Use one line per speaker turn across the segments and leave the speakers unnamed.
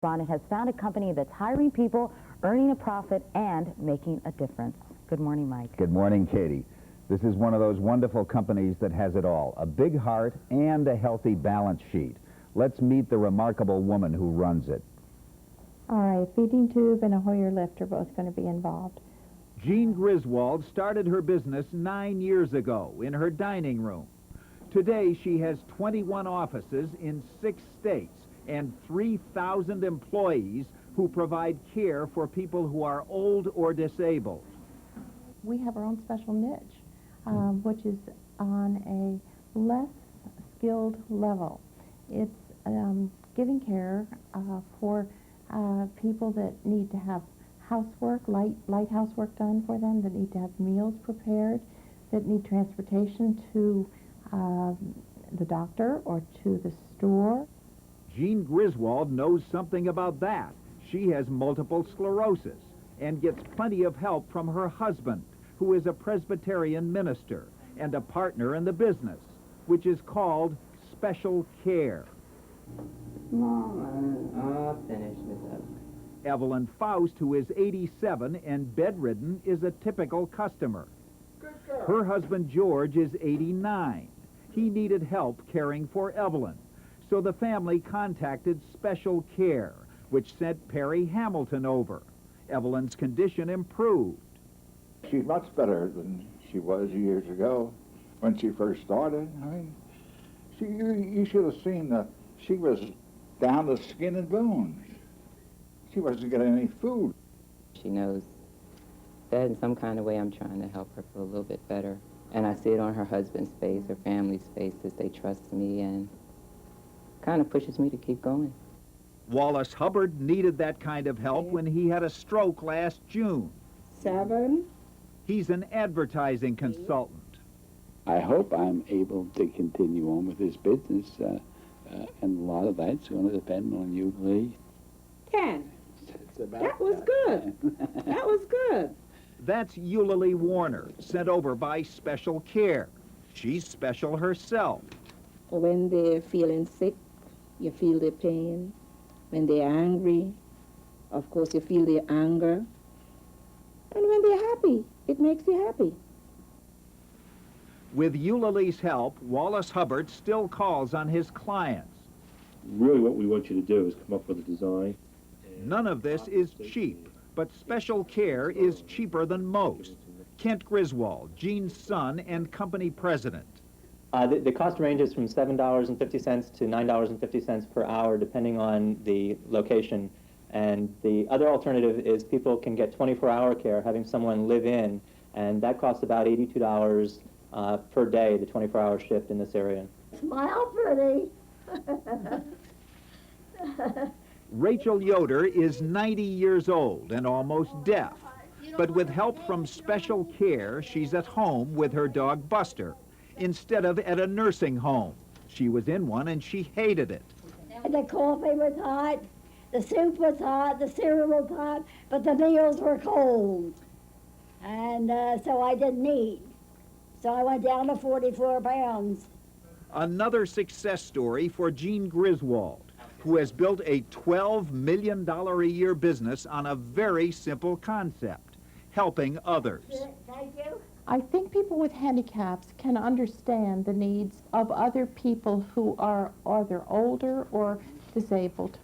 Ron has found a company that's hiring people, earning a profit, and making a difference. Good morning, Mike.
Good morning, Katie. This is one of those wonderful companies that has it all, a big heart and a healthy balance sheet. Let's meet the remarkable woman who runs it.
All right, feeding tube and a Hoyer lift are both going to be involved.
Jean Griswold started her business 9 years ago in her dining room. Today, she has 21 offices in 6 states and 3,000 employees who provide care for people who are old or disabled.
We have our own special niche, which is on a less skilled level. It's giving care for people that need to have housework, light housework done for them, that need to have meals prepared, that need transportation to the doctor or to the store.
Jean Griswold knows something about that. She has multiple sclerosis and gets plenty of help from her husband, who is a Presbyterian minister and a partner in the business, which is called Special Care.
I'll finish this up.
Evelyn Faust, who is 87 and bedridden, is a typical customer. Her husband George is 89. He needed help caring for Evelyn, so the family contacted Special Care, which sent Perry Hamilton over. Evelyn's condition improved.
She's much better than she was years ago when she first started. I mean, you should have seen that she was down to skin and bones. She wasn't getting any food.
She knows that in some kind of way I'm trying to help her feel a little bit better. And I see it on her husband's face, her family's faces. They trust me and kind of pushes me to keep going.
Wallace Hubbard needed that kind of help when he had a stroke last June.
7.
He's an advertising consultant.
I hope I'm able to continue on with this business, and a lot of that's going to depend on you, Lee.
10. That was good. That was good.
That's Eulalie Warner, sent over by Special Care. She's special herself.
When they're feeling sick, you feel their pain. When they're angry, of course, you feel their anger. And when they're happy, it makes you happy.
With Eulalie's help, Wallace Hubbard still calls on his clients.
Really what we want you to do is come up with a design.
None of this is cheap, but Special Care is cheaper than most. Kent Griswold, Jean's son and company president.
The cost ranges from $7.50 to $9.50 per hour, depending on the location. And the other alternative is people can get 24-hour care, having someone live in, and that costs about $82 per day, the 24-hour shift in this area.
Smile pretty.
Rachel Yoder is 90 years old and almost deaf. But with help from Special Care, she's at home with her dog Buster, instead of at a nursing home. She was in one and she hated it.
The coffee was hot, the soup was hot, the cereal was hot, but the meals were cold. And so I didn't eat. So I went down to 44 pounds.
Another success story for Jean Griswold, who has built a $12 million a year business on a very simple concept, helping others.
Thank you.
I think people with handicaps can understand the needs of other people who are either older or disabled,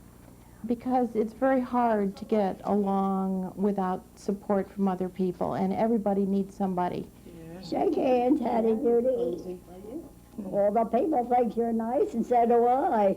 because it's very hard to get along without support from other people, and everybody needs somebody.
Shake hands, Hattie Judy. All the people think you're nice, and so do I.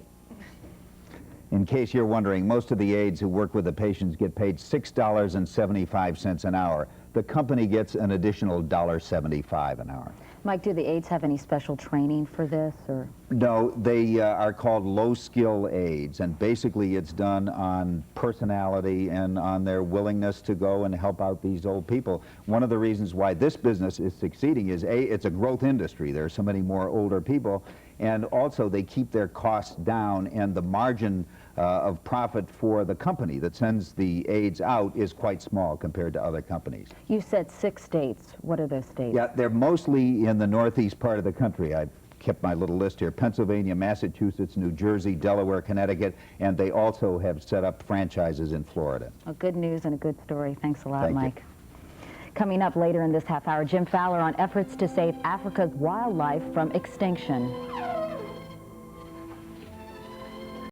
In case you're wondering, most of the aides who work with the patients get paid $6.75 an hour. The company gets an additional $1.75 an hour.
Mike, do the aides have any special training for this, or?
No, they are called low-skill aides, and basically it's done on personality and on their willingness to go and help out these old people. One of the reasons why this business is succeeding is, A, it's a growth industry. There are so many more older people, and also they keep their costs down, and the margin of profit for the company that sends the aides out is quite small compared to other companies.
You said 6 states. What are those states?
Yeah, they're mostly in the northeast part of the country. I've kept my little list here, Pennsylvania, Massachusetts, New Jersey, Delaware, Connecticut, and they also have set up franchises in Florida.
Well, good news and a good story. Thanks a lot,
Thank you.
Mike. Coming up later in this half hour, Jim Fowler on efforts to save Africa's wildlife from extinction.